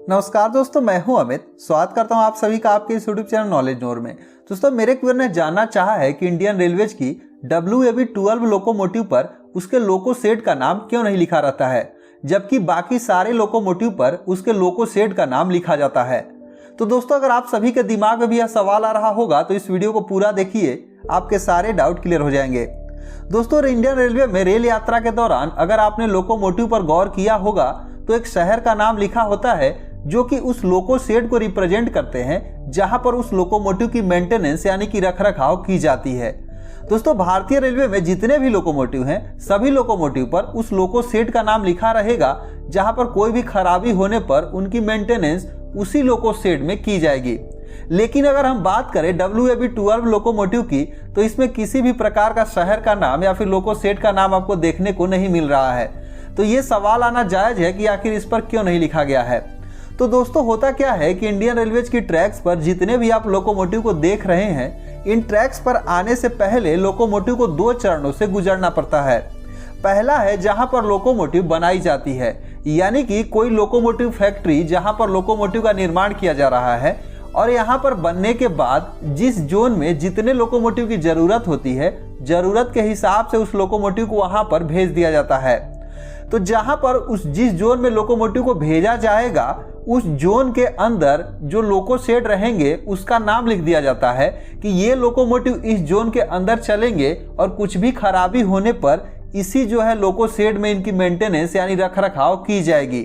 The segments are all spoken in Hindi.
नमस्कार दोस्तों, मैं हूं अमित। स्वागत करता हूं आप सभी का आपके इस यूट्यूब चैनल नॉलेज नोर में। दोस्तों, मेरे व्यूअर ने जानना चाहा है कि इंडियन रेलवेज की WAB-12 लोकोमोटिव पर उसके लोको सेट का नाम क्यों नहीं लिखा रहता है, जबकि बाकी सारे लोकोमोटिव पर उसके लोको सेट का नाम लिखा जाता है। तो दोस्तों, अगर आप सभी के दिमाग में भी यह सवाल आ रहा होगा तो इस वीडियो को पूरा देखिए, आपके सारे डाउट क्लियर हो जाएंगे। दोस्तों, इंडियन रेलवे में रेल यात्रा के दौरान अगर आपने लोकोमोटिव पर गौर किया होगा तो एक शहर का नाम लिखा होता है जो कि उस लोको शेड को रिप्रेजेंट करते हैं जहां पर उस लोकोमोटिव की मेंटेनेंस यानी कि रखरखाव की जाती है। दोस्तों, भारतीय रेलवे में जितने भी लोकोमोटिव हैं सभी लोकोमोटिव पर उस लोको शेड का नाम लिखा रहेगा जहां पर कोई भी खराबी होने पर उनकी मेंटेनेंस उसी लोको शेड में की जाएगी। लेकिन अगर हम बात करें WAB-12 लोकोमोटिव की तो इसमें किसी भी प्रकार का शहर का नाम या फिर लोको शेड का नाम आपको देखने को नहीं मिल रहा है। तो ये सवाल आना जायज है कि आखिर इस पर क्यों नहीं लिखा गया है। तो दोस्तों, होता क्या है कि इंडियन रेलवेज की ट्रैक्स पर जितने भी आप लोकोमोटिव को देख रहे हैं, इन ट्रैक्स पर आने से पहले लोकोमोटिव को दो चरणों से गुजरना पड़ता है। पहला है जहां पर लोकोमोटिव बनाई जाती है, यानी कि कोई लोकोमोटिव फैक्ट्री जहां पर लोकोमोटिव का निर्माण किया जा रहा है, और यहाँ पर बनने के बाद जिस जोन में जितने लोकोमोटिव की जरूरत होती है, जरूरत के हिसाब से उस लोकोमोटिव को वहां पर भेज दिया जाता है। तो जहां पर जिस जोन में लोकोमोटिव को भेजा जाएगा उस जोन के अंदर जो लोको शेड रहेंगे उसका नाम लिख दिया जाता है कि ये लोकोमोटिव इस जोन के अंदर चलेंगे और कुछ भी खराबी होने पर इसी जो है लोको शेड में इनकी मेंटेनेंस यानी रखरखाव की जाएगी।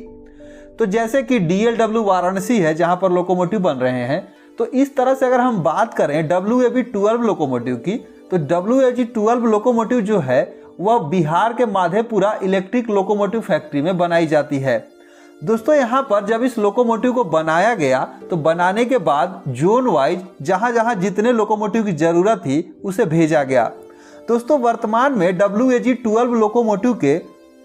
तो जैसे कि DLW वाराणसी है जहां पर लोकोमोटिव बन रहे हैं, तो इस तरह से अगर हम बात करें WAB-12 लोकोमोटिव की तो WAB-12 लोकोमोटिव जो है वह बिहार के माधेपुरा इलेक्ट्रिक लोकोमोटिव फैक्ट्री में बनाई जाती है। दोस्तों, यहाँ पर जब इस लोकोमोटिव को बनाया गया तो बनाने के बाद जोन वाइज जहां जहां जितने लोकोमोटिव की जरूरत थी उसे भेजा गया। दोस्तों, वर्तमान में WAG-12 लोकोमोटिव के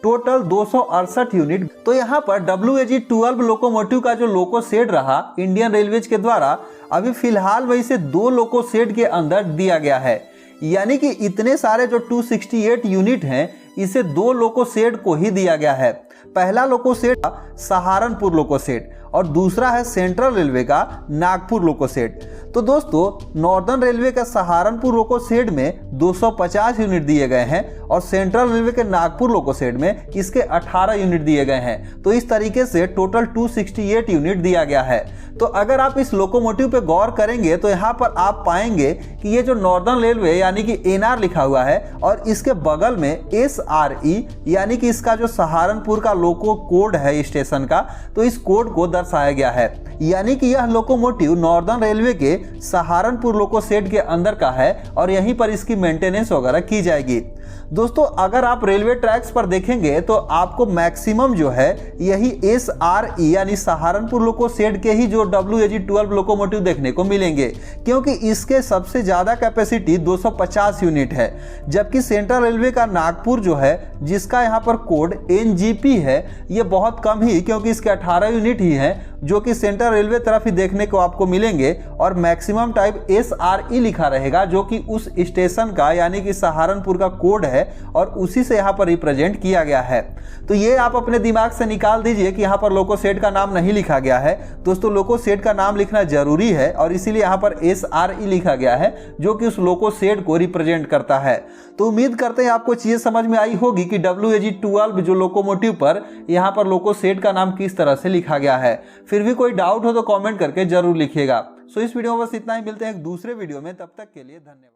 टोटल 268 यूनिट। तो यहाँ पर WAG-12 लोकोमोटिव का जो लोको शेड रहा इंडियन रेलवेज के द्वारा अभी फिलहाल में इसे 2 लोको शेड के अंदर दिया गया है, यानी कि इतने सारे जो 268 यूनिट हैं इसे 2 लोको शेड को ही दिया गया है। पहला loco shed Saharanpur loco shed और दूसरा है सेंट्रल रेलवे का नागपुर लोको शेड। तो दोस्तों, नॉर्दर्न रेलवे का सहारनपुर लोको शेड में 250 यूनिट दिए गए हैं और सेंट्रल रेलवे के नागपुर लोको शेड में इसके 18 यूनिट दिए गए हैं। तो इस तरीके से टोटल 268 यूनिट दिया गया है। तो अगर आप इस लोकोमोटिव पे गौर करेंगे तो यहाँ पर आप पाएंगे कि ये जो नॉर्दर्न रेलवे यानी कि NR लिखा हुआ है और इसके बगल में SRE यानी कि इसका जो सहारनपुर का लोको कोड है स्टेशन का, तो इस कोड को दर्शाया गया है, यानी कि यह लोकोमोटिव नॉर्दर्न रेलवे के सहारनपुर लोको शेड के अंदर का है और यहीं पर इसकी मेंटेनेंस वगैरह की जाएगी। दोस्तों, अगर आप रेलवे ट्रैक्स पर देखेंगे तो आपको मैक्सिमम जो है यही SRE यानी सहारनपुर लोको शेड के ही जो WAG-12 लोकोमोटिव देखने को मिलेंगे, क्योंकि इसके सबसे ज्यादा कैपेसिटी 250 यूनिट है। जबकि सेंट्रल रेलवे का नागपुर जो है जिसका यहाँ पर कोड NGP है, ये बहुत कम ही, क्योंकि इसके 18 यूनिट ही हैं जो कि सेंट्रल रेलवे तरफ ही देखने को आपको मिलेंगे और मैक्सिमम टाइप SRE लिखा रहेगा जो कि उस स्टेशन का यानी कि सहारनपुर का कोड है और उसी से यहाँ पर रिप्रेजेंट किया गया है। तो ये आप अपने दिमाग से निकाल दीजिए कि यहाँ पर लोको शेड का नाम नहीं लिखा गया है। दोस्तों, लोको शेड का नाम लिखना जरूरी है और इसीलिए यहाँ पर SRE लिखा गया है जो कि उस लोको शेड को रिप्रेजेंट करता है। तो उम्मीद करते हैं आपको चीजें समझ में आई होगी कि WAG-12 जो लोकोमोटिव पर यहाँ पर लोको शेड का नाम किस तरह से लिखा गया है। फिर भी कोई डाउट हो तो कमेंट करके जरूर लिखिएगा। सो इस वीडियो में बस इतना ही, मिलते हैं एक दूसरे वीडियो में, तब तक के लिए धन्यवाद।